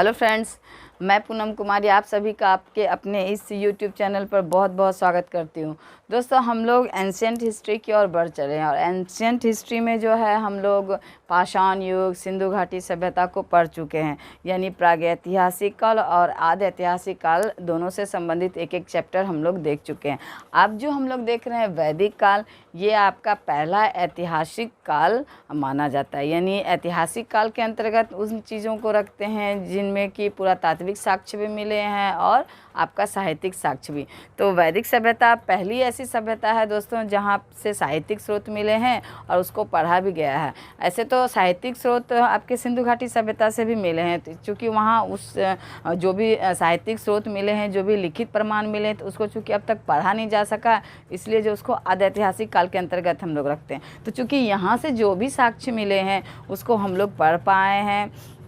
Hello friends, मैं पूनम कुमारी आप सभी का आपके अपने इस यूट्यूब चैनल पर बहुत बहुत स्वागत करती हूँ। दोस्तों, हम लोग एंशिएंट हिस्ट्री की ओर बढ़ चले हैं और एंशिएंट हिस्ट्री में जो है हम लोग पाषाण युग, सिंधु घाटी सभ्यता को पढ़ चुके हैं। यानी प्रागैतिहासिक काल और आद्य ऐतिहासिक काल दोनों से संबंधित एक एक चैप्टर हम लोग देख चुके हैं। अब जो हम लोग देख रहे हैं वैदिक काल, ये आपका पहला ऐतिहासिक काल माना जाता है। यानी ऐतिहासिक काल के अंतर्गत उन चीज़ों को रखते हैं जिनमें कि पुरातात्विक साक्ष्य भी मिले हैं और आपका साहित्यिक साक्ष्य भी। तो वैदिक सभ्यता पहली ऐसी सभ्यता है दोस्तों जहाँ से साहित्यिक स्रोत मिले हैं और उसको पढ़ा भी गया है। ऐसे तो साहित्यिक स्रोत आपके सिंधु घाटी सभ्यता से भी मिले हैं, चूँकि वहाँ उस जो भी साहित्यिक स्रोत मिले हैं, जो भी लिखित प्रमाण मिले हैं, तो उसको चूँकि अब तक पढ़ा नहीं जा सका, इसलिए जो उसको आद्य ऐतिहासिक काल के अंतर्गत हम लोग रखते हैं। तो चूँकि यहाँ से जो भी साक्ष्य मिले हैं उसको हम लोग पढ़ पाए हैं।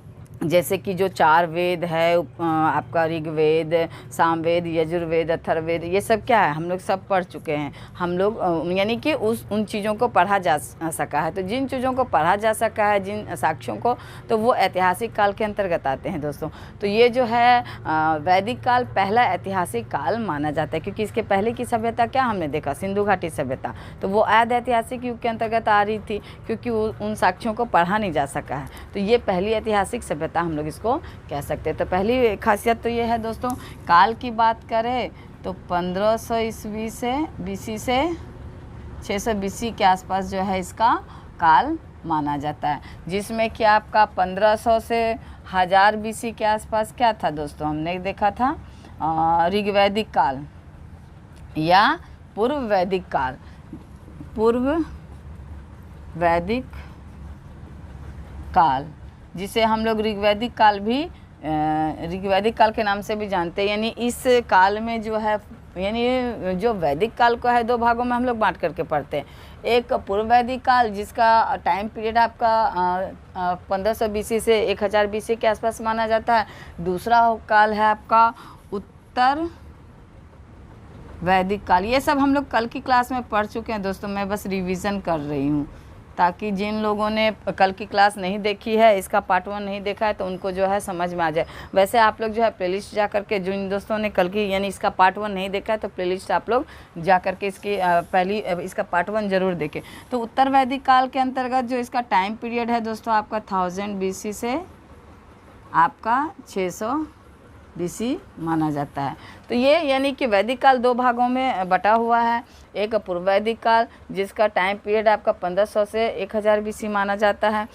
जैसे कि जो चार वेद है आपका ऋग्वेद, सामवेद, यजुर्वेद, अथर्ववेद, ये सब क्या है हम लोग सब पढ़ चुके हैं। हम लोग यानी कि उन चीज़ों को पढ़ा जा सका है। तो जिन चीज़ों को पढ़ा जा सका है, जिन साक्ष्यों को, तो वो ऐतिहासिक काल के अंतर्गत आते हैं दोस्तों। तो ये जो है वैदिक काल पहला ऐतिहासिक काल माना जाता है, क्योंकि इसके पहले की सभ्यता क्या हमने देखा, सिंधु घाटी सभ्यता, तो वो आद्य ऐतिहासिक युग के अंतर्गत आ रही थी, क्योंकि उन साक्ष्यों को पढ़ा नहीं जा सका है। तो ये पहली ऐतिहासिक सभ्यता हम लोग इसको कह सकते हैं। तो पहली खासियत तो ये है दोस्तों, काल की बात करें तो 1500 ईस्वी से बीसी से 600 बीसी के आसपास जो है इसका काल माना जाता है, जिसमें कि आपका 1500 से 1000 बीसी के आसपास क्या था दोस्तों, हमने देखा था ऋग्वैदिक काल या पूर्व वैदिक काल। पूर्व वैदिक काल जिसे हम लोग ऋग्वैदिक काल भी ऋग्वैदिक काल के नाम से भी जानते हैं। यानी इस काल में जो है, यानी जो वैदिक काल को है दो भागों में हम लोग बांट करके पढ़ते हैं। एक पूर्व वैदिक काल जिसका टाइम पीरियड आपका 1500 बीसी से 1000 बीसी के आसपास माना जाता है। दूसरा काल है आपका उत्तर वैदिक काल। ये सब हम लोग कल की क्लास में पढ़ चुके हैं दोस्तों, मैं बस रिवीजन कर रही हूँ ताकि जिन लोगों ने कल की क्लास नहीं देखी है, इसका पार्ट 1 नहीं देखा है, तो उनको जो है समझ में आ जाए। वैसे आप लोग जो है प्लेलिस्ट जा करके, जिन दोस्तों ने कल की यानी इसका पार्ट 1 नहीं देखा है, तो प्लेलिस्ट आप लोग जा करके इसकी इसका पार्ट 1 ज़रूर देखें। तो उत्तर वैदिक काल के अंतर्गत जो इसका टाइम पीरियड है दोस्तों आपका 1000 बीसी से आपका 600 बीसी माना जाता है। तो ये यानी कि वैदिक काल दो भागों में बटा हुआ है। एक पूर्व वैदिक काल जिसका टाइम पीरियड आपका 1500 से 1000 बीसी माना जाता है।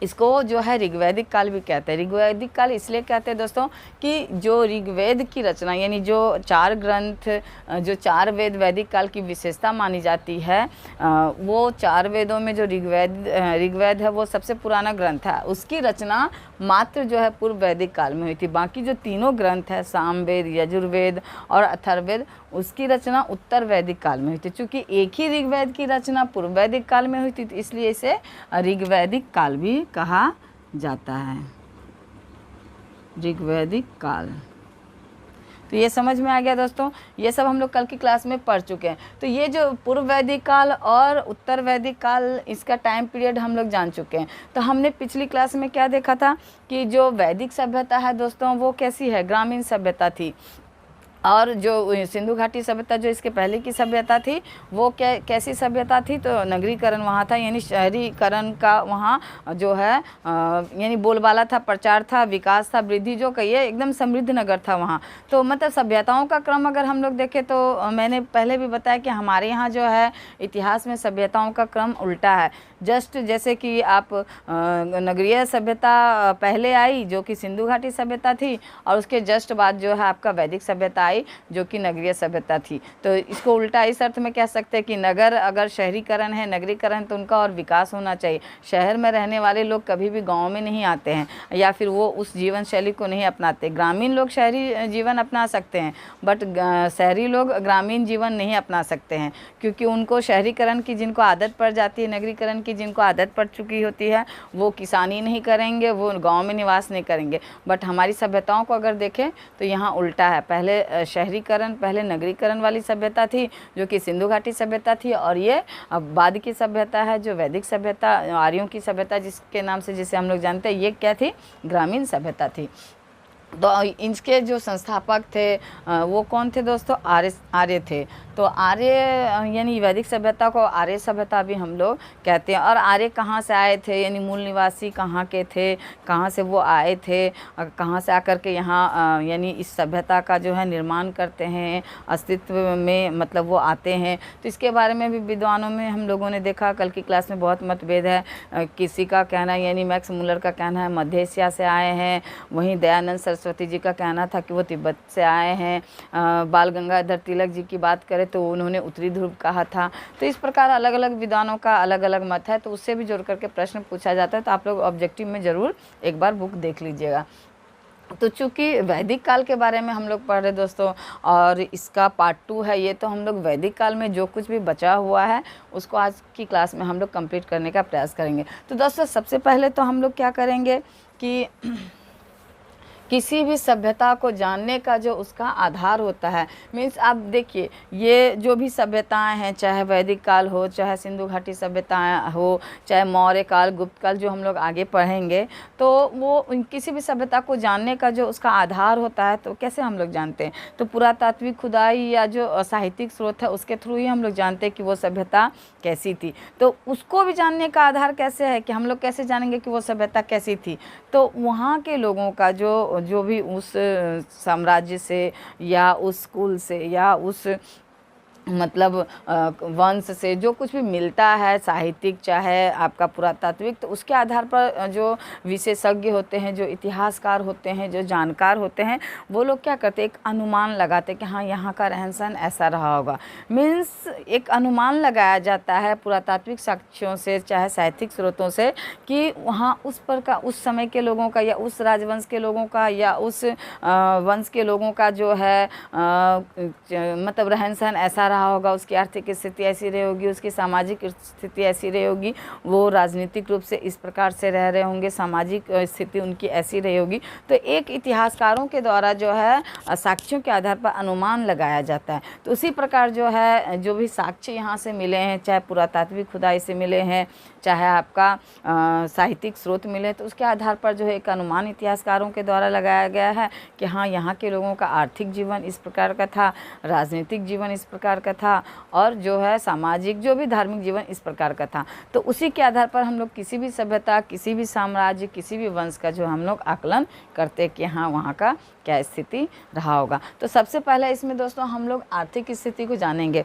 इसको जो है ऋग्वैदिक काल भी कहते हैं। ऋग्वैदिक काल इसलिए कहते हैं दोस्तों कि जो ऋग्वेद की रचना, यानी जो चार ग्रंथ, जो चार वेद वैदिक काल की विशेषता मानी जाती है, वो चार वेदों में जो ऋग्वेद है वो सबसे पुराना ग्रंथ है। उसकी रचना मात्र जो है पूर्व वैदिक काल में हुई थी। बाकी जो तीनों ग्रंथ है, सामवेद, यजुर्वेद और अथर्ववेद, उसकी रचना उत्तर वैदिक काल में हुई थी। चूँकि एक ही ऋग्वेद की रचना पूर्व वैदिक काल में हुई थी, तो इसलिए इसे ऋग्वैदिक काल भी कहा जाता है, ऋग्वैदिक काल। तो ये समझ में आ गया दोस्तों, ये सब हम लोग कल की क्लास में पढ़ चुके हैं। तो ये जो पूर्व वैदिक काल और उत्तर वैदिक काल, इसका टाइम पीरियड हम लोग जान चुके हैं। तो हमने पिछली क्लास में क्या देखा था कि जो वैदिक सभ्यता है दोस्तों वो कैसी है, ग्रामीण सभ्यता थी। और जो सिंधु घाटी सभ्यता जो इसके पहले की सभ्यता थी वो कैसी सभ्यता थी, तो नगरीकरण वहाँ था, यानी शहरीकरण का वहाँ जो है यानी बोलबाला था, प्रचार था, विकास था, वृद्धि जो कहिए, एकदम समृद्ध नगर था वहाँ। तो मतलब सभ्यताओं का क्रम अगर हम लोग देखें तो मैंने पहले भी बताया कि हमारे यहाँ जो है इतिहास में सभ्यताओं का क्रम उल्टा है। जस्ट जैसे कि आप नगरीय सभ्यता पहले आई जो कि सिंधु घाटी सभ्यता थी, और उसके जस्ट बाद जो है आपका वैदिक सभ्यता आई जो कि नगरीय सभ्यता थी। तो इसको उल्टा इस अर्थ में कह सकते हैं कि नगर अगर शहरीकरण है, नगरीकरण, तो उनका और विकास होना चाहिए। शहर में रहने वाले लोग कभी भी गांव में नहीं आते हैं या फिर वो उस जीवन शैली को नहीं अपनाते। ग्रामीण लोग शहरी जीवन अपना सकते हैं, बट शहरी लोग ग्रामीण जीवन नहीं अपना सकते हैं, क्योंकि उनको शहरीकरण की जिनको आदत पड़ जाती है, नगरीकरण की जिनको आदत पड़ चुकी होती है, वो किसानी नहीं करेंगे, वो गाँव में निवास नहीं करेंगे। बट हमारी सभ्यताओं को अगर देखें तो यहाँ उल्टा है। पहले शहरीकरण, पहले नगरीकरण वाली सभ्यता थी जो कि सिंधु घाटी सभ्यता थी, और ये अब बाद की सभ्यता है जो वैदिक सभ्यता, आर्यों की सभ्यता जिसके नाम से जिसे हम लोग जानते हैं, ये क्या थी, ग्रामीण सभ्यता थी। तो इनके जो संस्थापक थे वो कौन थे दोस्तों, आर्य थे। तो आर्य यानी वैदिक सभ्यता को आर्य सभ्यता भी हम लोग कहते हैं। और आर्य कहाँ से आए थे, यानी मूल निवासी कहाँ के थे, कहाँ से वो आए थे, कहाँ से आकर के यहाँ यानी इस सभ्यता का जो है निर्माण करते हैं, अस्तित्व में मतलब वो आते हैं। तो इसके बारे में भी विद्वानों में हम लोगों ने देखा, कल की क्लास में बहुत मतभेद है। किसी का कहना यानी मैक्स मुलर का कहना है मध्य एशिया से आए हैं, वहीं दयानंद सरस्वती जी का कहना था कि वो तिब्बत से आए हैं। बाल गंगाधर तिलक जी की बात करें तो उन्होंने उत्तरी ध्रुव कहा था। तो इस प्रकार अलग अलग विद्वानों का अलग अलग मत है, तो उससे भी जोड़ करके प्रश्न पूछा जाता है। तो आप लोग ऑब्जेक्टिव में ज़रूर एक बार बुक देख लीजिएगा। तो चूँकि वैदिक काल के बारे में हम लोग पढ़ रहे दोस्तों, और इसका पार्ट 2 है ये, तो हम लोग वैदिक काल में जो कुछ भी बचा हुआ है उसको आज की क्लास में हम लोग कंप्लीट करने का प्रयास करेंगे। तो दोस्तों सबसे पहले तो हम लोग क्या करेंगे कि किसी भी सभ्यता को जानने का जो उसका आधार होता है, मीन्स आप देखिए ये जो भी सभ्यताएं हैं, चाहे वैदिक काल हो, चाहे सिंधु घाटी सभ्यताएं हो, चाहे मौर्य काल, गुप्त काल, जो हम लोग आगे पढ़ेंगे, तो वो किसी भी सभ्यता को जानने का जो उसका आधार होता है, तो कैसे हम लोग जानते हैं, तो पुरातात्विक खुदाई या जो साहित्यिक स्रोत है उसके थ्रू ही हम लोग जानते हैं कि वो सभ्यता कैसी थी। तो उसको भी जानने का आधार कैसे है कि हम लोग कैसे जानेंगे कि वो सभ्यता कैसी थी, तो वहाँ के लोगों का जो भी उस साम्राज्य से या उस कुल से या उस मतलब वंश से जो कुछ भी मिलता है, साहित्यिक चाहे आपका पुरातात्विक, तो उसके आधार पर जो विशेषज्ञ होते हैं, जो इतिहासकार होते हैं, जो जानकार होते हैं, वो लोग क्या करते हैं, एक अनुमान लगाते हैं कि हाँ यहाँ का रहन सहन ऐसा रहा होगा। मीन्स एक अनुमान लगाया जाता है पुरातात्विक साक्ष्यों से, चाहे साहित्यिक स्रोतों से, कि वहाँ उस पर का उस समय के लोगों का या उस राजवंश के लोगों का या उस वंश के लोगों का जो है मतलब रहन सहन ऐसा रहा होगा, उसकी आर्थिक स्थिति ऐसी रही होगी, उसकी सामाजिक स्थिति ऐसी रही होगी, वो राजनीतिक रूप से इस प्रकार से रह रहे होंगे, सामाजिक स्थिति उनकी ऐसी रही होगी। तो एक इतिहासकारों के द्वारा जो है साक्ष्यों के आधार पर अनुमान लगाया जाता है। तो उसी प्रकार जो है जो भी साक्ष्य यहाँ से मिले हैं, चाहे पुरातात्विक खुदाई से मिले हैं, चाहे आपका साहित्यिक स्रोत मिले, तो उसके आधार पर जो है एक अनुमान इतिहासकारों के द्वारा लगाया गया है कि हाँ यहाँ के लोगों का आर्थिक जीवन इस प्रकार का था, राजनीतिक जीवन इस प्रकार का था, और जो है सामाजिक जो भी धार्मिक जीवन इस प्रकार का था। तो उसी के आधार पर हम लोग किसी भी सभ्यता, किसी भी साम्राज्य, किसी भी वंश का जो हम लोग आकलन करते कि हाँ वहाँ का क्या स्थिति रहा होगा। तो सबसे पहले इसमें दोस्तों हम लोग आर्थिक स्थिति को जानेंगे।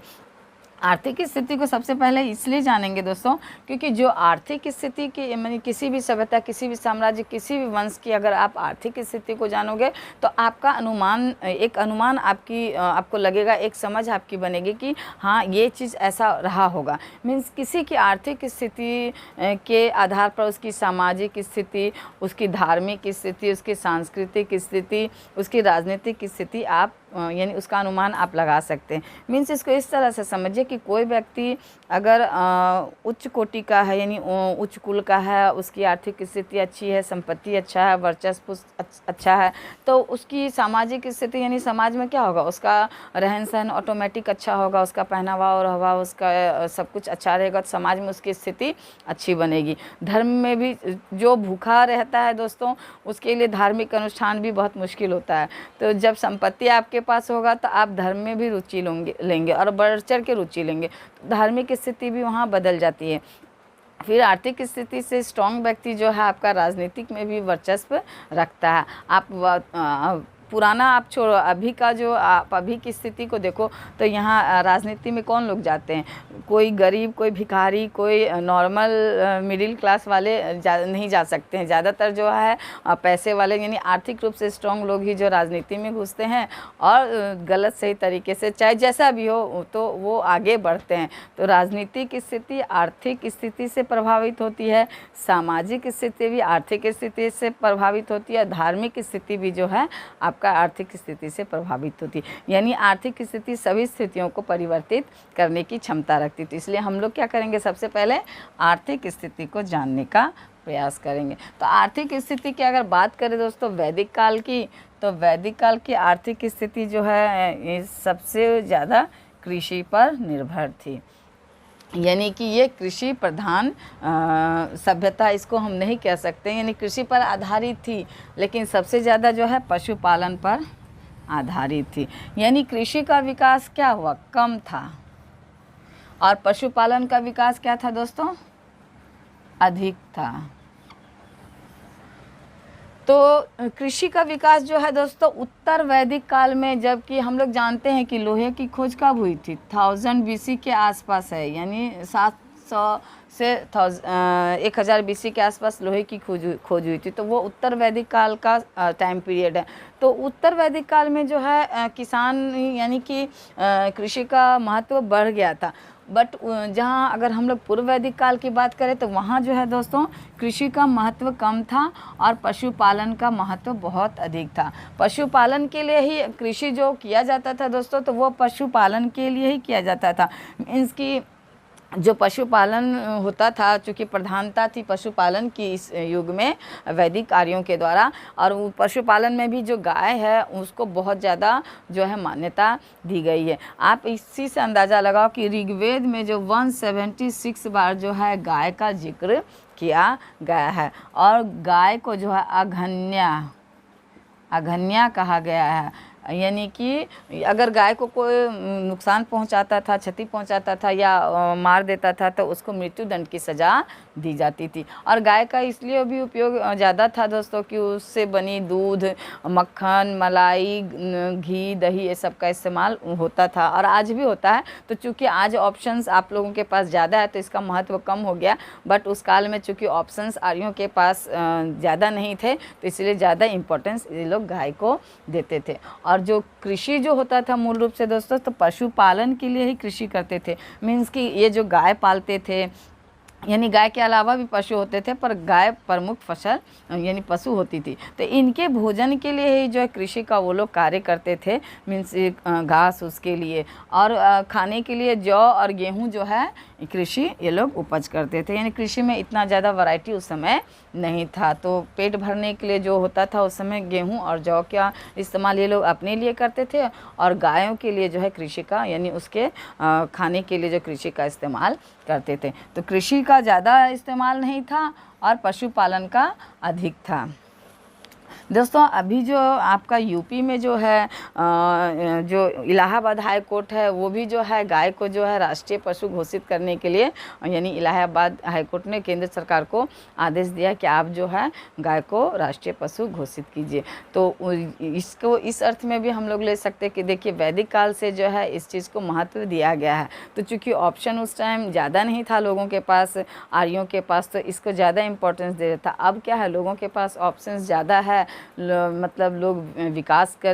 आर्थिक स्थिति को सबसे पहले इसलिए जानेंगे दोस्तों क्योंकि जो आर्थिक स्थिति की यानी किसी भी सभ्यता, किसी भी साम्राज्य, किसी भी वंश की अगर आप आर्थिक स्थिति को जानोगे तो आपका अनुमान, एक अनुमान आपको लगेगा, एक समझ आपकी बनेगी कि हाँ ये चीज़ ऐसा रहा होगा। मीन्स किसी की आर्थिक स्थिति के आधार पर उसकी सामाजिक स्थिति, उसकी धार्मिक स्थिति, उसकी सांस्कृतिक स्थिति, उसकी राजनीतिक स्थिति आप यानी उसका अनुमान आप लगा सकते हैं। मीन्स इसको इस तरह से समझिए कि कोई व्यक्ति अगर उच्च कोटि का है यानी उच्च कुल का है, उसकी आर्थिक स्थिति अच्छी है, संपत्ति अच्छा है, वर्चस्व अच्छा है, तो उसकी सामाजिक स्थिति यानी समाज में क्या होगा, उसका रहन सहन ऑटोमेटिक अच्छा होगा, उसका पहनावा और हवा, उसका सब कुछ अच्छा रहेगा, तो समाज में उसकी स्थिति अच्छी बनेगी। धर्म में भी जो भूखा रहता है दोस्तों उसके लिए धार्मिक अनुष्ठान भी बहुत मुश्किल होता है। तो जब संपत्ति आपके पास होगा तो आप धर्म में भी रुचि लेंगे और बढ़ चढ़ के रुचि लेंगे, तो धार्मिक स्थिति भी वहाँ बदल जाती है। फिर आर्थिक स्थिति से स्ट्रॉन्ग व्यक्ति जो है आपका राजनीतिक में भी वर्चस्व रखता है। आप पुराना आप छोड़ो, अभी का जो आप अभी की स्थिति को देखो तो यहाँ राजनीति में कौन लोग जाते हैं, कोई गरीब, कोई भिखारी, कोई नॉर्मल मिडिल क्लास वाले नहीं जा सकते हैं। ज़्यादातर जो है पैसे वाले यानी आर्थिक रूप से स्ट्रॉन्ग लोग ही जो राजनीति में घुसते हैं और गलत सही तरीके से चाहे जैसा भी हो तो वो आगे बढ़ते हैं। तो राजनीतिक स्थिति आर्थिक स्थिति से प्रभावित होती है, सामाजिक स्थिति भी आर्थिक स्थिति से प्रभावित होती है, धार्मिक स्थिति भी जो है आपका आर्थिक स्थिति से प्रभावित होती है। यानी आर्थिक स्थिति सभी स्थितियों को परिवर्तित करने की क्षमता रखती है। तो इसलिए हम लोग क्या करेंगे, सबसे पहले आर्थिक स्थिति को जानने का प्रयास करेंगे। तो आर्थिक स्थिति की अगर बात करें दोस्तों वैदिक काल की, तो वैदिक काल की आर्थिक स्थिति जो है ये सबसे ज़्यादा कृषि पर निर्भर थी, यानी कि ये कृषि प्रधान सभ्यता इसको हम नहीं कह सकते, यानी कृषि पर आधारित थी, लेकिन सबसे ज़्यादा जो है पशुपालन पर आधारित थी। यानी कृषि का विकास क्या हुआ, कम था, और पशुपालन का विकास क्या था दोस्तों, अधिक था। तो कृषि का विकास जो है दोस्तों उत्तर वैदिक काल में, जबकि हम लोग जानते हैं कि लोहे की खोज कब हुई थी, 1000 BC के आसपास है, यानी 700 से 1000 BC के आसपास लोहे की खोज हुई थी। तो वो उत्तर वैदिक काल का टाइम पीरियड है। तो उत्तर वैदिक काल में जो है किसान यानी कि कृषि का महत्व बढ़ गया था। बट जहाँ अगर हम लोग पूर्व वैदिक काल की बात करें तो वहाँ जो है दोस्तों कृषि का महत्व कम था और पशुपालन का महत्व बहुत अधिक था। पशुपालन के लिए ही कृषि जो किया जाता था दोस्तों, तो वो पशुपालन के लिए ही किया जाता था। मीन्स कि जो पशुपालन होता था, चूँकि प्रधानता थी पशुपालन की इस युग में वैदिक कार्यों के द्वारा, और वो पशुपालन में भी जो गाय है उसको बहुत ज़्यादा जो है मान्यता दी गई है। आप इसी से अंदाज़ा लगाओ कि ऋग्वेद में जो 176 बार जो है गाय का जिक्र किया गया है, और गाय को जो है अघन्या कहा गया है। यानी कि अगर गाय को कोई नुकसान पहुंचाता था, क्षति पहुंचाता था या मार देता था तो उसको मृत्यु दंड की सज़ा दी जाती थी। और गाय का इसलिए भी उपयोग ज़्यादा था दोस्तों कि उससे बनी दूध, मक्खन, मलाई, घी, दही ये सब का इस्तेमाल होता था, और आज भी होता है। तो चूँकि आज ऑप्शंस आप लोगों के पास ज़्यादा है तो इसका महत्व कम हो गया, बट उस काल में चूँकि ऑप्शंस आर्यों के पास ज़्यादा नहीं थे तो इसलिए ज़्यादा इम्पोर्टेंस ये लोग गाय को देते थे। और जो कृषि जो होता था मूल रूप से दोस्तों तो पशुपालन के लिए ही कृषि करते थे। मीन्स कि ये जो गाय पालते थे, यानी गाय के अलावा भी पशु होते थे, पर गाय प्रमुख फसल यानी पशु होती थी। तो इनके भोजन के लिए ही जो है कृषि का वो लोग कार्य करते थे। मीन्स घास उसके लिए, और खाने के लिए जौ और गेहूं जो है कृषि ये लोग उपज करते थे। यानी कृषि में इतना ज़्यादा वैरायटी उस समय नहीं था, तो पेट भरने के लिए जो होता था उस समय गेहूं और जौ का इस्तेमाल ये लोग अपने लिए करते थे, और गायों के लिए जो है कृषि का यानी उसके खाने के लिए जो कृषि का इस्तेमाल करते थे। तो कृषि का ज़्यादा इस्तेमाल नहीं था और पशुपालन का अधिक था। दोस्तों अभी जो आपका यूपी में जो है जो इलाहाबाद हाई कोर्ट है, वो भी जो है गाय को जो है राष्ट्रीय पशु घोषित करने के लिए, यानी इलाहाबाद हाई कोर्ट ने केंद्र सरकार को आदेश दिया कि आप जो है गाय को राष्ट्रीय पशु घोषित कीजिए। तो इसको इस अर्थ में भी हम लोग ले सकते हैं कि देखिए वैदिक काल से जो है इस चीज़ को महत्व दिया गया है। तो चूँकि ऑप्शन उस टाइम ज़्यादा नहीं था लोगों के पास, आर्यों के पास, तो इसको ज़्यादा इम्पोर्टेंस दे रहा था। अब क्या है, लोगों के पास ऑप्शंस ज़्यादा है, मतलब लोग विकास कर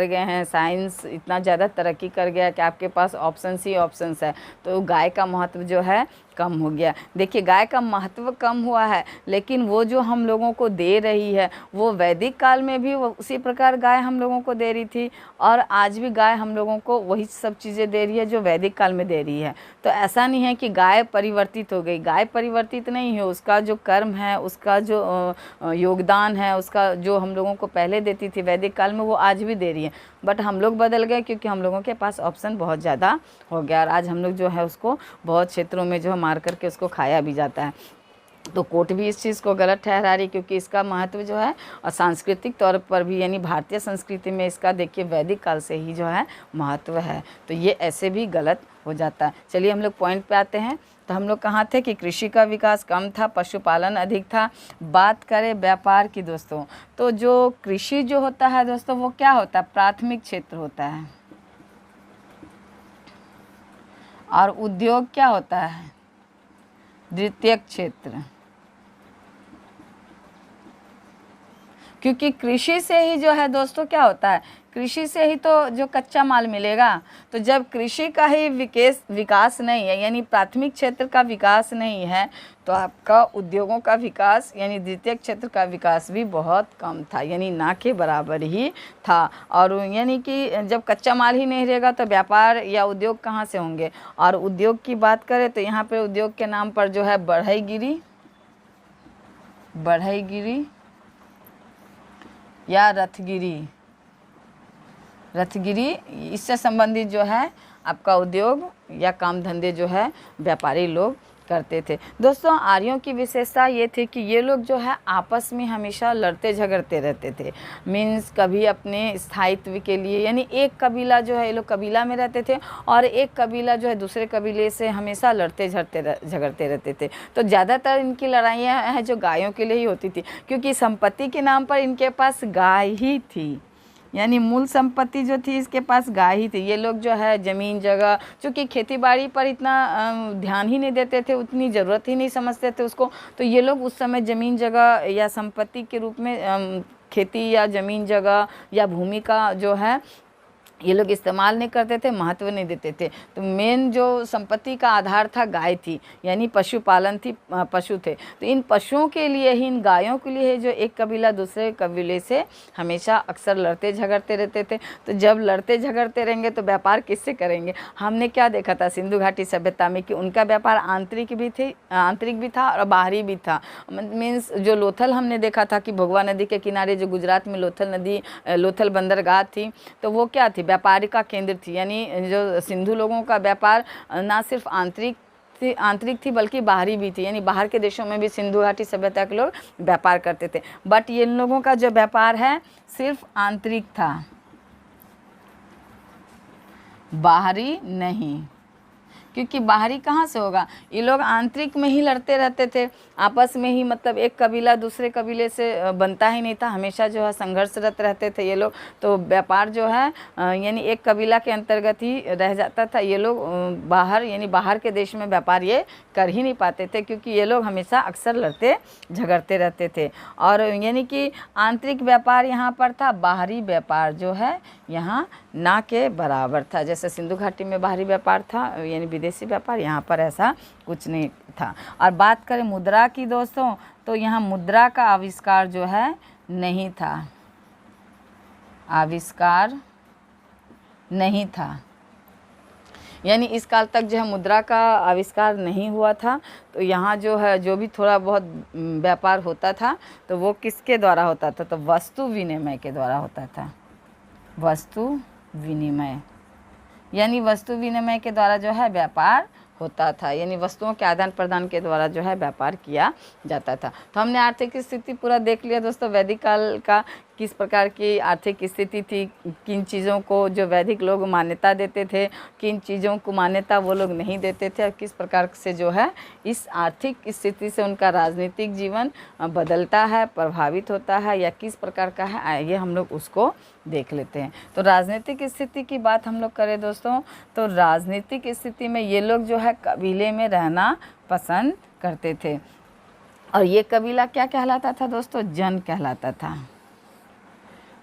गए हैं, साइंस इतना ज़्यादा तरक्की कर गया कि आपके पास ऑप्शंस ही ऑप्शंस है। तो गाय का महत्व जो है कम हो गया। देखिए गाय का महत्व कम हुआ है, लेकिन वो जो हम लोगों को दे रही है वो वैदिक काल में भी उसी प्रकार गाय हम लोगों को दे रही थी, और आज भी गाय हम लोगों को वही सब चीज़ें दे रही है जो वैदिक काल में दे रही है। तो ऐसा नहीं है कि गाय परिवर्तित हो गई, गाय परिवर्तित नहीं है। उसका जो कर्म है, उसका जो योगदान है, उसका जो हम लोगों को पहले देती थी वैदिक काल में, वो आज भी दे रही है। बट हम लोग बदल गए क्योंकि हम लोगों के पास ऑप्शन बहुत ज़्यादा हो गया, और आज हम लोग जो है उसको बहुत क्षेत्रों में जो मार करके उसको खाया भी जाता है। तो कोर्ट भी इस चीज़ को गलत ठहरा रही, क्योंकि इसका महत्व जो है और सांस्कृतिक तौर पर भी, यानी भारतीय संस्कृति में इसका देखिए वैदिक काल से ही जो है महत्व है। तो ये ऐसे भी गलत हो जाता है। चलिए हम लोग पॉइंट पे आते हैं। तो हम लोग कहाँ थे कि कृषि का विकास कम था, पशुपालन अधिक था। बात करें व्यापार की दोस्तों, तो जो कृषि जो होता है दोस्तों वो क्या होता है, प्राथमिक क्षेत्र होता है, और उद्योग क्या होता है, द्वितीयक क्षेत्र। क्योंकि कृषि से ही जो है दोस्तों क्या होता है, कृषि से ही तो जो कच्चा माल मिलेगा। तो जब कृषि का ही विकास नहीं है, यानी प्राथमिक क्षेत्र का विकास नहीं है, तो आपका उद्योगों का विकास यानी द्वितीयक क्षेत्र का विकास भी बहुत कम था, यानी ना के बराबर ही था। और यानी कि जब कच्चा माल ही नहीं रहेगा तो व्यापार या उद्योग कहाँ से होंगे। और उद्योग की बात करें तो यहाँ पे उद्योग के नाम पर जो है बढ़ई गिरी, बढ़ईगिरी या रथगिरी, रथगिरी, इससे संबंधित जो है आपका उद्योग या काम धंधे जो है व्यापारी लोग करते थे। दोस्तों आर्यों की विशेषता ये थी कि ये लोग जो है आपस में हमेशा लड़ते झगड़ते रहते थे। मीन्स कभी अपने स्थायित्व के लिए, यानी एक कबीला जो है, ये लोग कबीला में रहते थे और एक कबीला जो है दूसरे कबीले से हमेशा लड़ते झगड़ते रहते थे। तो ज़्यादातर इनकी लड़ाइयाँ हैं जो गायों के लिए ही होती थी, क्योंकि संपत्ति के नाम पर इनके पास गाय ही थी, यानी मूल संपत्ति जो थी इसके पास गाय ही थी। ये लोग जो है ज़मीन जगह, चूँकि खेती बाड़ी पर इतना ध्यान ही नहीं देते थे, उतनी ज़रूरत ही नहीं समझते थे उसको, तो ये लोग उस समय ज़मीन जगह या संपत्ति के रूप में खेती या ज़मीन जगह या भूमि का जो है ये लोग इस्तेमाल नहीं करते थे, महत्व नहीं देते थे। तो मेन जो संपत्ति का आधार था गाय थी, यानी पशुपालन थी, पशु थे। तो इन पशुओं के लिए ही, इन गायों के लिए जो एक कबीला दूसरे कबीले से हमेशा अक्सर लड़ते झगड़ते रहते थे। तो जब लड़ते झगड़ते रहेंगे तो व्यापार किससे करेंगे? हमने क्या देखा था सिंधु घाटी सभ्यता में कि उनका व्यापार आंतरिक भी था और बाहरी भी था। मीन्स जो लोथल हमने देखा था कि भोगवा नदी के किनारे जो गुजरात में लोथल बंदरगाह थी, तो वो क्या थी? व्यापार का केंद्र थी। यानी जो सिंधु लोगों का व्यापार ना सिर्फ आंतरिक थी बल्कि बाहरी भी थी, यानी बाहर के देशों में भी सिंधु घाटी सभ्यता के लोग व्यापार करते थे। बट ये लोगों का जो व्यापार है सिर्फ आंतरिक था, बाहरी नहीं। क्योंकि बाहरी कहाँ से होगा? ये लोग आंतरिक में ही लड़ते रहते थे आपस में ही, मतलब एक कबीला दूसरे कबीले से बनता ही नहीं था, हमेशा जो है संघर्षरत रहते थे ये लोग। तो व्यापार जो है यानी एक कबीला के अंतर्गत ही रह जाता था। ये लोग बाहर, यानी बाहर के देश में व्यापार ये कर ही नहीं पाते थे, क्योंकि ये लोग हमेशा अक्सर लड़ते झगड़ते रहते थे। और यानी कि आंतरिक व्यापार यहाँ पर था, बाहरी व्यापार जो है यहाँ ना के बराबर था। जैसे सिंधु घाटी में बाहरी व्यापार था, यानी विदेशी व्यापार, यहाँ पर ऐसा कुछ नहीं था। और बात करें मुद्रा की दोस्तों, तो यहाँ मुद्रा का आविष्कार जो है नहीं था, आविष्कार नहीं था। यानी इस काल तक जो है मुद्रा का आविष्कार नहीं हुआ था। तो यहाँ जो है जो भी थोड़ा बहुत व्यापार होता था तो वो किसके द्वारा होता था? तो वस्तु विनिमय के द्वारा होता था, वस्तु विनिमय, यानी वस्तु विनिमय के द्वारा जो है व्यापार होता था, यानी वस्तुओं के आदान प्रदान के द्वारा जो है व्यापार किया जाता था। तो हमने आर्थिक स्थिति पूरा देख लिया दोस्तों, वैदिक काल का किस प्रकार की आर्थिक स्थिति थी, किन चीज़ों को जो वैदिक लोग मान्यता देते थे, किन चीज़ों को मान्यता वो लोग नहीं देते थे, और किस प्रकार से जो है इस आर्थिक स्थिति से उनका राजनीतिक जीवन बदलता है, प्रभावित होता है, या किस प्रकार का है, आइए हम लोग उसको देख लेते हैं। तो राजनीतिक स्थिति की बात हम लोग करें दोस्तों, तो राजनीतिक स्थिति में ये लोग जो है कबीले में रहना पसंद करते थे। और ये कबीला क्या कहलाता था दोस्तों? जन कहलाता था।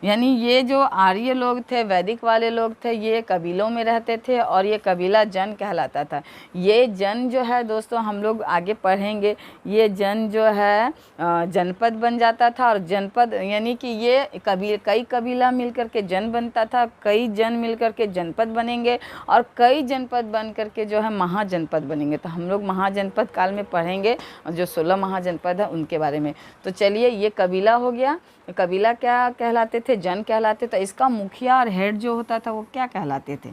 यानी ये जो आर्य लोग थे, वैदिक वाले लोग थे, ये कबीलों में रहते थे और ये कबीला जन कहलाता था। ये जन जो है दोस्तों, हम लोग आगे पढ़ेंगे, ये जन जो है जनपद बन जाता था। और जनपद यानी कि ये कई कबीला मिलकर के जन बनता था, कई जन मिलकर के जनपद बनेंगे और कई जनपद बन करके जो है महाजनपद बनेंगे। तो हम लोग महाजनपद काल में पढ़ेंगे जो 16 महाजनपद है उनके बारे में। तो चलिए, ये कबीला हो गया। कबीला क्या कहलाते थे? जन कहलाते। तो इसका मुखिया और हेड जो होता था वो क्या कहलाते थे?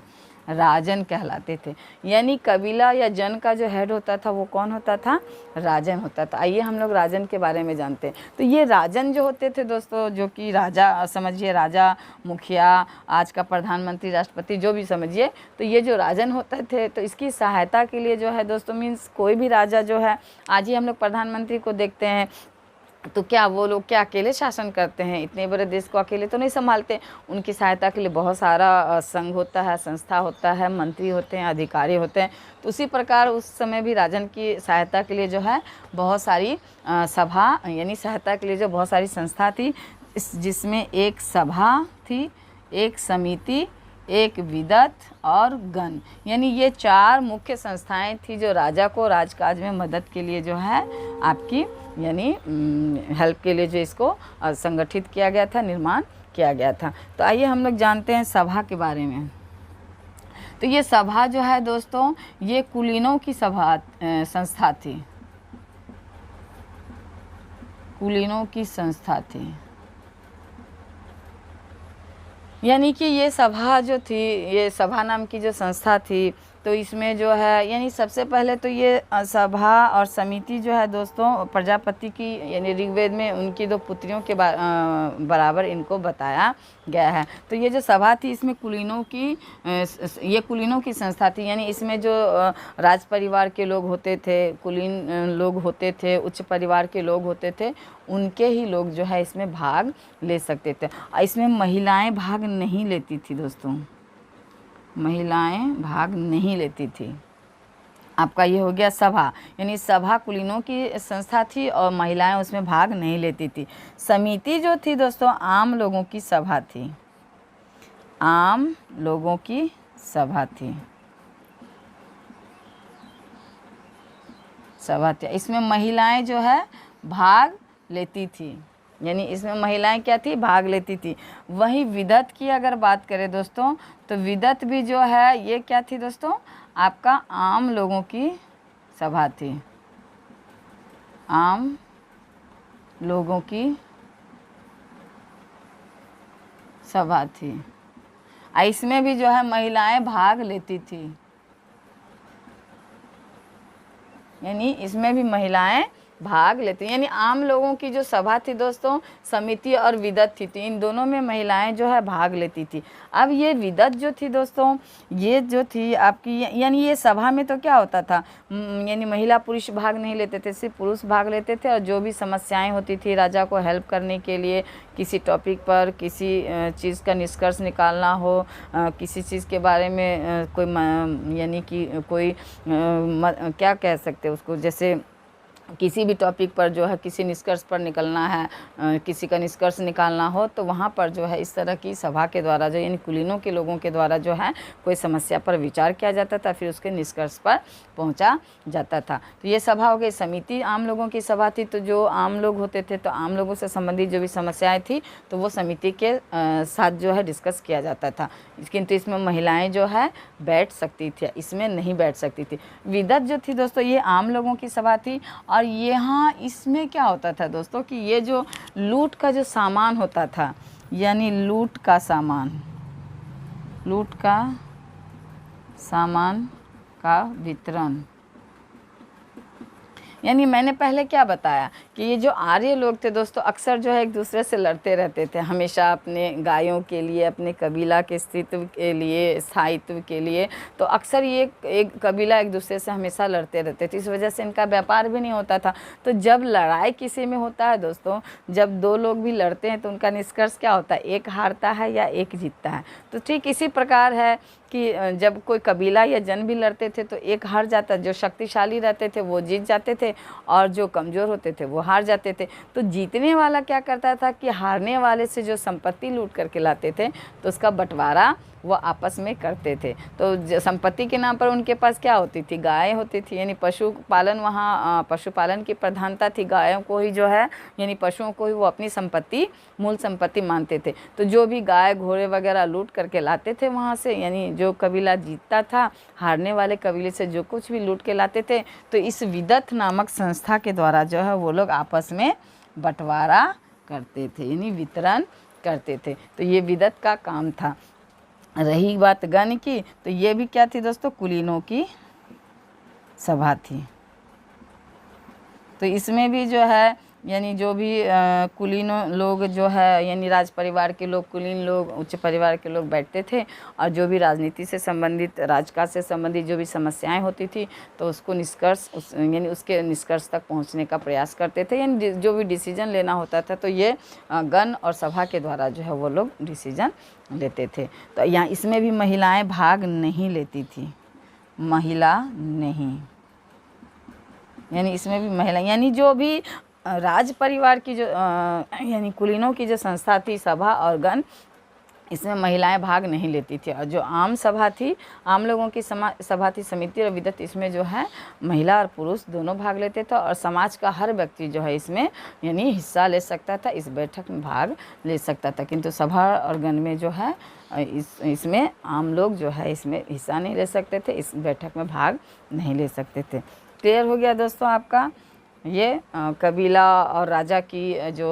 राजन कहलाते थे। यानी कबीला या जन का जो हेड होता था वो कौन होता था? राजन होता था। आइए हम लोग राजन के बारे में जानते हैं। तो ये राजन जो होते थे दोस्तों, जो कि राजा समझिए, राजा, मुखिया, आज का प्रधानमंत्री, राष्ट्रपति, जो भी समझिए, तो ये जो राजन होते थे तो इसकी सहायता के लिए जो है दोस्तों, मीन्स कोई भी राजा जो है, आज ही हम लोग प्रधानमंत्री को देखते हैं, तो क्या वो लोग क्या अकेले शासन करते हैं? इतने बड़े देश को अकेले तो नहीं संभालते। उनकी सहायता के लिए बहुत सारा संघ होता है, संस्था होता है, मंत्री होते हैं, अधिकारी होते हैं। तो उसी प्रकार उस समय भी राजन की सहायता के लिए जो है बहुत सारी सभा, यानी सहायता के लिए जो बहुत सारी संस्था थी, जिसमें एक सभा थी, एक समिति, एक विदत और गण, यानी ये 4 मुख्य संस्थाएं थी जो राजा को राजकाज में मदद के लिए जो है आपकी, यानी हेल्प के लिए जो इसको संगठित किया गया था, निर्माण किया गया था। तो आइए हम लोग जानते हैं सभा के बारे में। तो ये सभा जो है दोस्तों, ये कुलीनों की सभा संस्था थी, कुलीनों की संस्था थी। यानी कि ये सभा जो थी, ये सभा नाम की जो संस्था थी, तो इसमें जो है यानी सबसे पहले तो ये सभा और समिति जो है दोस्तों प्रजापति की, यानी ऋग्वेद में उनकी 2 पुत्रियों के बराबर इनको बताया गया है। तो ये जो सभा थी इसमें कुलीनों की, ये कुलीनों की संस्था थी। यानी इसमें जो राज परिवार के लोग होते थे, कुलीन लोग होते थे, उच्च परिवार के लोग होते थे, उनके ही लोग जो है इसमें भाग ले सकते थे। इसमें महिलाएं भाग नहीं लेती थी दोस्तों, महिलाएं भाग नहीं लेती थी। आपका ये हो गया सभा, यानी सभा कुलीनों की संस्था थी और महिलाएं उसमें भाग नहीं लेती थी। समिति जो थी दोस्तों आम लोगों की सभा थी, आम लोगों की सभा थी, सभा थी। इसमें महिलाएं जो है भाग लेती थी, यानी इसमें महिलाएं क्या थी, भाग लेती थी। वहीं विदत की अगर बात करें दोस्तों, तो विदत भी जो है ये क्या थी दोस्तों, आपका आम लोगों की सभा थी, आम लोगों की सभा थी। इसमें भी जो है महिलाएं भाग लेती थी, यानी इसमें भी महिलाएं भाग लेती, यानी आम लोगों की जो सभा थी दोस्तों, समिति और विदत थी, तो इन दोनों में महिलाएं जो है भाग लेती थी। अब ये विदत जो थी दोस्तों, ये जो थी आपकी, यानी ये सभा में तो क्या होता था, यानी महिला पुरुष भाग नहीं लेते थे, सिर्फ पुरुष भाग लेते थे। और जो भी समस्याएं होती थी राजा को हेल्प करने के लिए, किसी टॉपिक पर किसी चीज़ का निष्कर्ष निकालना हो, किसी चीज़ के बारे में कोई यानी कि कोई क्या कह सकते उसको, जैसे किसी भी टॉपिक पर जो है किसी निष्कर्ष पर निकलना है, किसी का निष्कर्ष निकालना हो, तो वहाँ पर जो है इस तरह की सभा के द्वारा जो यानी कुलीनों के लोगों के द्वारा जो है कोई समस्या पर विचार किया जाता था, फिर उसके निष्कर्ष पर पहुँचा जाता था। तो ये सभा हो गई। समिति आम लोगों की सभा थी, तो जो आम लोग होते थे, तो आम लोगों से संबंधित जो भी समस्याएँ थी तो वो समिति के साथ जो है डिस्कस किया जाता था। किंतु इसमें महिलाएँ जो है बैठ सकती थी, इसमें नहीं बैठ सकती थी। विदत जो थी दोस्तों ये आम लोगों की सभा थी। और यहाँ इसमें क्या होता था दोस्तों कि ये जो लूट का जो सामान होता था, यानी लूट का सामान का वितरण, यानी मैंने पहले क्या बताया कि ये जो आर्य लोग थे दोस्तों अक्सर जो है एक दूसरे से लड़ते रहते थे, हमेशा अपने गायों के लिए, अपने कबीला के अस्तित्व के लिए, स्थायित्व के लिए। तो अक्सर ये एक कबीला एक दूसरे से हमेशा लड़ते रहते थे, इस वजह से इनका व्यापार भी नहीं होता था। तो जब लड़ाई किसी में होता है दोस्तों, जब 2 लोग भी लड़ते हैं तो उनका निष्कर्ष क्या होता है, एक हारता है या एक जीतता है। तो ठीक इसी प्रकार है कि जब कोई कबीला या जन भी लड़ते थे तो एक हार जाता, जो शक्तिशाली रहते थे वो जीत जाते थे और जो कमज़ोर होते थे वो हार जाते थे। तो जीतने वाला क्या करता था कि हारने वाले से जो संपत्ति लूट करके लाते थे तो उसका बंटवारा वो आपस में करते थे। तो संपत्ति के नाम पर उनके पास क्या होती थी, गाय होती थी, यानी पशुपालन, वहाँ पशुपालन की प्रधानता थी। गायों को ही जो है यानी पशुओं को ही वो अपनी संपत्ति, मूल संपत्ति मानते थे। तो जो भी गाय घोड़े वगैरह लूट करके लाते थे वहाँ से, यानी जो कबीला जीतता था हारने वाले कबीले से जो कुछ भी लूट के लाते थे, तो इस विदत नामक संस्था के द्वारा जो है वो लोग आपस में बंटवारा करते थे, यानी वितरण करते थे। तो ये विदत का काम था। रही बात गण की, तो ये भी क्या थी दोस्तों, कुलीनों की सभा थी। तो इसमें भी जो है यानी जो भी कुलीन लोग जो है यानी राज परिवार के लोग, कुलीन लोग, उच्च परिवार के लोग बैठते थे और जो भी राजनीति से संबंधित, राजकाज से संबंधित जो भी समस्याएं होती थी तो उसको यानी उसके निष्कर्ष तक पहुंचने का प्रयास करते थे, यानी जो भी डिसीजन लेना होता था तो ये गण और सभा के द्वारा जो है वो लोग डिसीजन लेते थे। तो यहाँ इसमें भी महिलाएँ भाग नहीं लेती थी, महिला नहीं, यानी इसमें भी महिला, यानी जो भी राज परिवार की जो यानी कुलीनों की जो संस्था थी, सभा और गण, इसमें महिलाएं भाग नहीं लेती थी। और जो आम सभा थी, आम लोगों की सभा थी, समिति और विदत, इसमें जो है महिला और पुरुष दोनों भाग लेते थे और समाज का हर व्यक्ति जो है इसमें यानी हिस्सा ले सकता था, इस बैठक में भाग ले सकता था। किंतु सभा और गण में जो है इसमें आम लोग जो है इसमें हिस्सा नहीं ले सकते थे, इस बैठक में भाग नहीं ले सकते थे। क्लियर हो गया दोस्तों आपका। ये कबीला और राजा की जो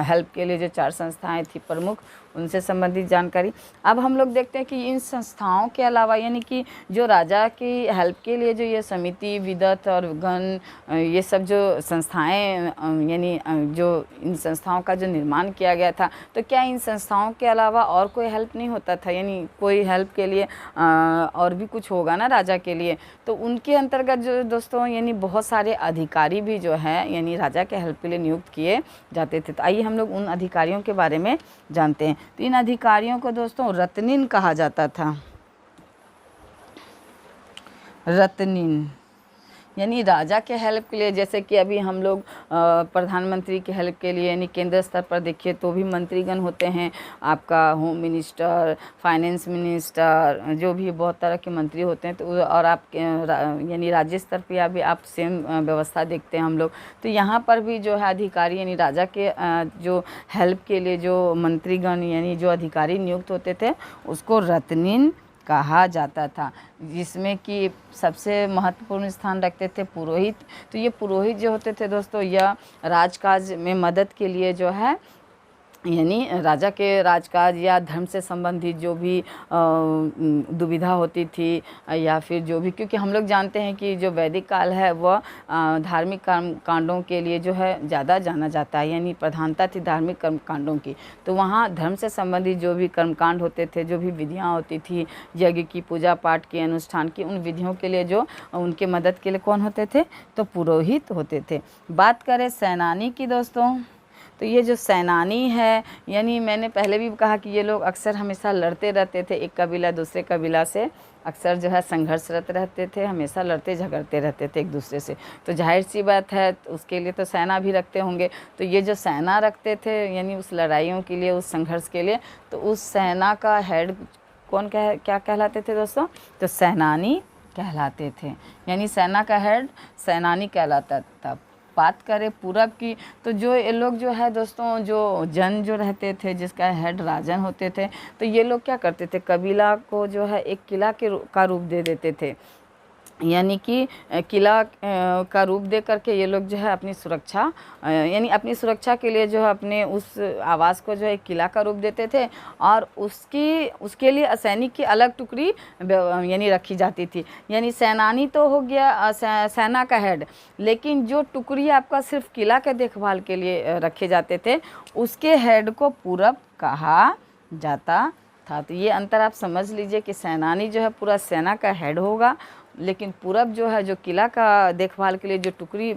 हेल्प के लिए जो 4 संस्थाएं थी प्रमुख, उनसे संबंधित जानकारी। अब हम लोग देखते हैं कि इन संस्थाओं के अलावा यानी कि जो राजा की हेल्प के लिए जो ये समिति, विदत और गण, ये सब जो संस्थाएं यानी जो इन संस्थाओं का जो निर्माण किया गया था, तो क्या इन संस्थाओं के अलावा और कोई हेल्प नहीं होता था? यानी कोई हेल्प के लिए और भी कुछ होगा ना राजा के लिए। तो उनके अंतर्गत जो दोस्तों यानी बहुत सारे अधिकारी भी जो है यानी राजा के हेल्प के लिए नियुक्त किए जाते थे। तो आइए हम लोग उन अधिकारियों के बारे में जानते हैं। तो इन अधिकारियों को दोस्तों रत्निन कहा जाता था। रत्निन यानी राजा के हेल्प के लिए, जैसे कि अभी हम लोग प्रधानमंत्री के हेल्प के लिए यानी केंद्र स्तर पर देखिए तो भी मंत्रीगण होते हैं, आपका होम मिनिस्टर, फाइनेंस मिनिस्टर, जो भी बहुत तरह के मंत्री होते हैं। तो और आप यानी राज्य स्तर पर अभी आप सेम व्यवस्था देखते हैं हम लोग। तो यहाँ पर भी जो है अधिकारी यानी राजा के जो हेल्प के लिए जो मंत्रीगण यानी जो अधिकारी नियुक्त होते थे उसको रत्निन कहा जाता था, जिसमें कि सबसे महत्वपूर्ण स्थान रखते थे पुरोहित। तो ये पुरोहित जो होते थे दोस्तों, यह राजकाज में मदद के लिए जो है यानी राजा के राजकाज या धर्म से संबंधित जो भी दुविधा होती थी या फिर जो भी, क्योंकि हम लोग जानते हैं कि जो वैदिक काल है वह धार्मिक कांडों के लिए जो है ज़्यादा जाना जाता है, यानी प्रधानता थी धार्मिक कर्म कांडों की। तो वहाँ धर्म से संबंधित जो भी कर्मकांड होते थे, जो भी विधियाँ होती थी यज्ञ की, पूजा पाठ की, अनुष्ठान की, उन विधियों के लिए जो उनके मदद के लिए कौन होते थे? तो पुरोहित होते थे। बात करें सेनानी की दोस्तों, तो ये जो सेनानी है यानी मैंने पहले भी कहा कि ये लोग अक्सर हमेशा लड़ते रहते थे, एक कबीला दूसरे कबीला से अक्सर जो है संघर्षरत रहते थे, हमेशा लड़ते झगड़ते रहते थे एक दूसरे से। तो जाहिर सी बात है उसके लिए तो सेना भी रखते होंगे। तो ये जो सेना रखते थे यानी उस लड़ाइयों के लिए, उस संघर्ष के लिए, तो उस सेना का हेड कौन क्या कहलाते थे दोस्तों? तो सेनानी कहलाते थे, यानी सेना का हेड सेनानी कहलाता था। बात करें पूरब की, तो जो ये लोग जो है दोस्तों, जो जन जो रहते थे जिसका हेड राजन होते थे, तो ये लोग क्या करते थे? कबीला को जो है एक किला का रूप दे देते थे, यानी कि किला का रूप दे करके ये लोग जो है अपनी सुरक्षा यानी अपनी सुरक्षा के लिए जो है अपने उस आवास को जो है एक किला का रूप देते थे, और उसके लिए सैनिक की अलग टुकड़ी यानी रखी जाती थी। यानी सेनानी तो हो गया सेना का हेड, लेकिन जो टुकड़ी आपका सिर्फ किला के देखभाल के लिए रखे जाते थे उसके हेड को पूरब कहा जाता था। तो ये अंतर आप समझ लीजिए कि सेनानी जो है पूरा सेना का हेड होगा, लेकिन पूरब जो है जो किला का देखभाल के लिए जो टुकड़ी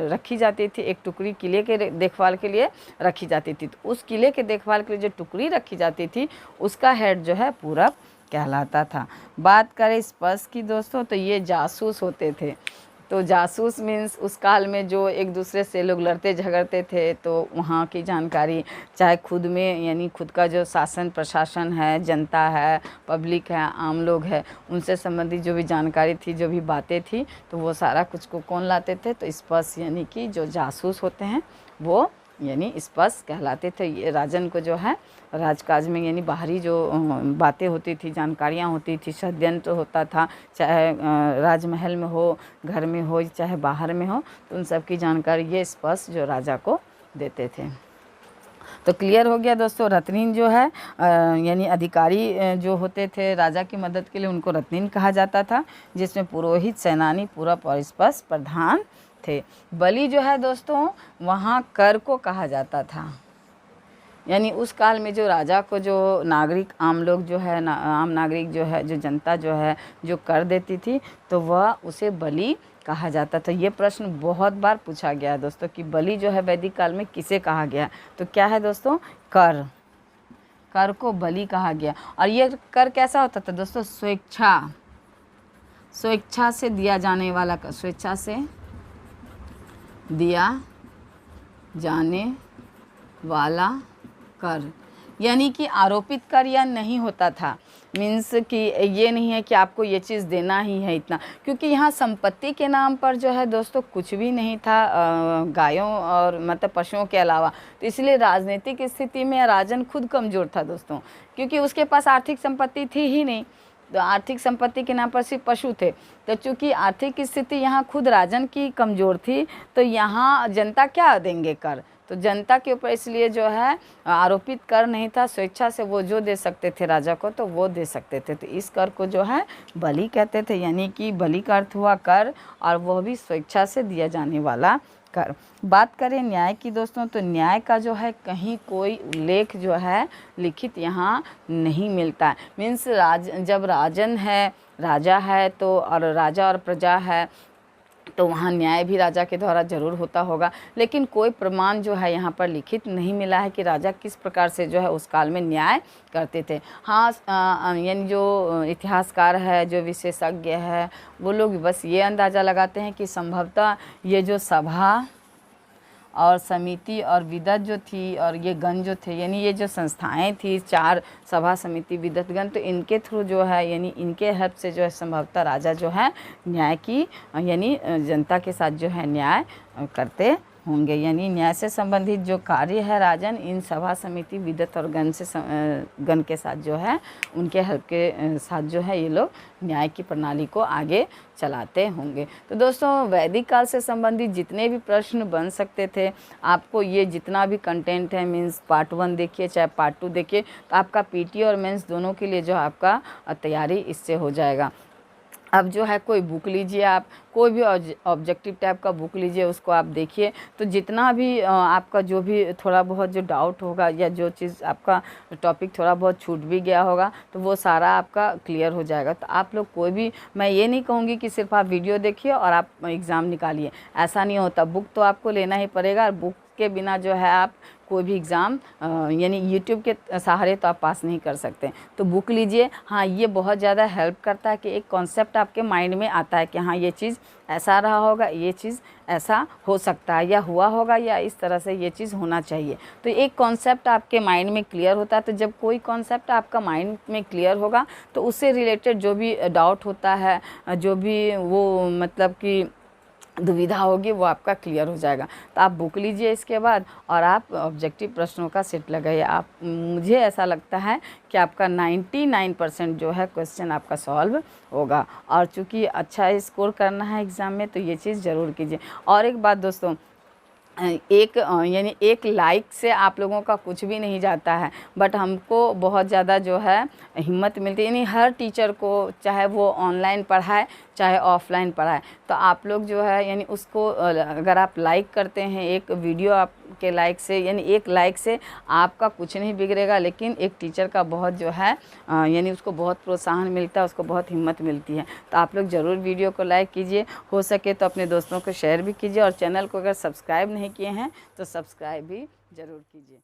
रखी जाती थी, एक टुकड़ी किले के देखभाल के लिए रखी जाती थी, तो उस किले के देखभाल के लिए जो टुकड़ी रखी जाती थी उसका हेड जो है पूरब कहलाता था। बात करें स्पस की दोस्तों, तो ये जासूस होते थे। तो जासूस मीन्स उस काल में जो एक दूसरे से लोग लड़ते झगड़ते थे, तो वहाँ की जानकारी चाहे खुद में यानी खुद का जो शासन प्रशासन है, जनता है, पब्लिक है, आम लोग है, उनसे संबंधित जो भी जानकारी थी, जो भी बातें थी, तो वो सारा कुछ को कौन लाते थे? तो स्पस यानी कि जो जासूस होते हैं वो यानी स्पस कहलाते थे। ये राजन को जो है राजकाज में यानी बाहरी जो बातें होती थी, जानकारियाँ होती थी, षड्यंत्र होता था, चाहे राजमहल में हो, घर में हो, चाहे बाहर में हो, तो उन सब की जानकारी ये स्पस जो राजा को देते थे। तो क्लियर हो गया दोस्तों। रत्निन जो है यानी अधिकारी जो होते थे राजा की मदद के लिए, उनको रत्निन कहा जाता था, जिसमें पुरोहित, सेनानी, पूरब और स्पस प्रधान थे। बलि जो है दोस्तों, वहाँ कर को कहा जाता था, यानी उस काल में जो राजा को जो नागरिक, आम लोग जो है आम नागरिक जो है, जो जनता जो है जो कर देती थी, तो वह उसे बलि कहा जाता था। ये प्रश्न बहुत बार पूछा गया है दोस्तों कि बलि जो है वैदिक काल में किसे कहा गया? तो क्या है दोस्तों? कर को बलि कहा गया। और ये कर कैसा होता था दोस्तों? स्वेच्छा से दिया जाने वाला कर, स्वेच्छा से दिया जाने वाला कर, यानी कि आरोपित कर या नहीं होता था। मीन्स कि ये नहीं है कि आपको ये चीज़ देना ही है इतना, क्योंकि यहाँ संपत्ति के नाम पर जो है दोस्तों कुछ भी नहीं था गायों और मतलब पशुओं के अलावा। तो इसलिए राजनीतिक स्थिति में राजन खुद कमज़ोर था दोस्तों, क्योंकि उसके पास आर्थिक संपत्ति थी ही नहीं। तो आर्थिक संपत्ति के नाम पर सिर्फ पशु थे। तो चूँकि आर्थिक स्थिति यहाँ खुद राजन की कमज़ोर थी, तो यहाँ जनता क्या देंगे कर, तो जनता के ऊपर इसलिए जो है आरोपित कर नहीं था, स्वेच्छा से वो जो दे सकते थे राजा को तो वो दे सकते थे। तो इस कर को जो है बलि कहते थे, यानी कि बलि का अर्थ हुआ कर, और वह भी स्वेच्छा से दिया जाने वाला कर। बात करें न्याय की दोस्तों, तो न्याय का जो है कहीं कोई उल्लेख जो है लिखित यहाँ नहीं मिलता है। मीन्स जब राजन है, राजा है, तो और राजा और प्रजा है, तो वहाँ न्याय भी राजा के द्वारा जरूर होता होगा, लेकिन कोई प्रमाण जो है यहाँ पर लिखित नहीं मिला है कि राजा किस प्रकार से जो है उस काल में न्याय करते थे। हाँ, यानी जो इतिहासकार है, जो विशेषज्ञ है, वो लोग बस ये अंदाज़ा लगाते हैं कि संभवतः ये जो सभा और समिति और विदत जो थी और ये गण जो थे, यानी ये जो संस्थाएं थी, 4 सभा समिति विदत गण, तो इनके थ्रू जो है, यानी इनके हेल्प से जो है संभवतः राजा जो है न्याय की, यानी जनता के साथ जो है न्याय करते होंगे। यानी न्याय से संबंधित जो कार्य है राजन इन सभा समिति विदत और गण के साथ जो है, उनके हेल्प के साथ जो है ये लोग न्याय की प्रणाली को आगे चलाते होंगे। तो दोस्तों, वैदिक काल से संबंधित जितने भी प्रश्न बन सकते थे, आपको ये जितना भी कंटेंट है, मीन्स पार्ट 1 देखिए चाहे पार्ट 2 देखिए, तो आपका पीटी और मेंस दोनों के लिए जो आपका तैयारी इससे हो जाएगा। अब जो है कोई बुक लीजिए, आप कोई भी ऑब्जेक्टिव टाइप का बुक लीजिए, उसको आप देखिए, तो जितना भी आपका जो भी थोड़ा बहुत जो डाउट होगा या जो चीज़ आपका टॉपिक थोड़ा बहुत छूट भी गया होगा, तो वो सारा आपका क्लियर हो जाएगा। तो आप लोग कोई भी, मैं ये नहीं कहूँगी कि सिर्फ आप वीडियो देखिए और आप एग्ज़ाम निकालिए, ऐसा नहीं होता। बुक तो आपको लेना ही पड़ेगा, और बुक के बिना जो है आप कोई भी एग्ज़ाम यानी यूट्यूब के सहारे तो आप पास नहीं कर सकते। तो बुक लीजिए। हाँ, ये बहुत ज़्यादा हेल्प करता है कि एक कॉन्सेप्ट आपके माइंड में आता है कि हाँ ये चीज़ ऐसा रहा होगा, ये चीज़ ऐसा हो सकता है, या हुआ होगा, या इस तरह से ये चीज़ होना चाहिए। तो एक कॉन्सेप्ट आपके माइंड में क्लियर होता है। तो जब कोई कॉन्सेप्ट आपका माइंड में क्लियर होगा, तो उससे रिलेटेड जो भी डाउट होता है, जो भी वो मतलब कि दुविधा होगी, वो आपका क्लियर हो जाएगा। तो आप बुक लीजिए इसके बाद, और आप ऑब्जेक्टिव प्रश्नों का सेट लगाइए। आप, मुझे ऐसा लगता है कि आपका 99% जो है क्वेश्चन आपका सॉल्व होगा। और चूँकि अच्छा स्कोर करना है एग्ज़ाम में, तो ये चीज़ ज़रूर कीजिए। और एक बात दोस्तों, यानी एक लाइक से आप लोगों का कुछ भी नहीं जाता है, बट हमको बहुत ज़्यादा जो है हिम्मत मिलती है। यानी हर टीचर को, चाहे वो ऑनलाइन पढ़ाए चाहे ऑफलाइन पढ़ाए, तो आप लोग जो है यानी उसको अगर आप लाइक करते हैं एक वीडियो, आपके लाइक से, यानी एक लाइक से आपका कुछ नहीं बिगड़ेगा, लेकिन एक टीचर का बहुत जो है यानी उसको बहुत प्रोत्साहन मिलता है, उसको बहुत हिम्मत मिलती है। तो आप लोग ज़रूर वीडियो को लाइक कीजिए, हो सके तो अपने दोस्तों को शेयर भी कीजिए, और चैनल को अगर सब्सक्राइब नहीं किए हैं तो सब्सक्राइब भी ज़रूर कीजिए।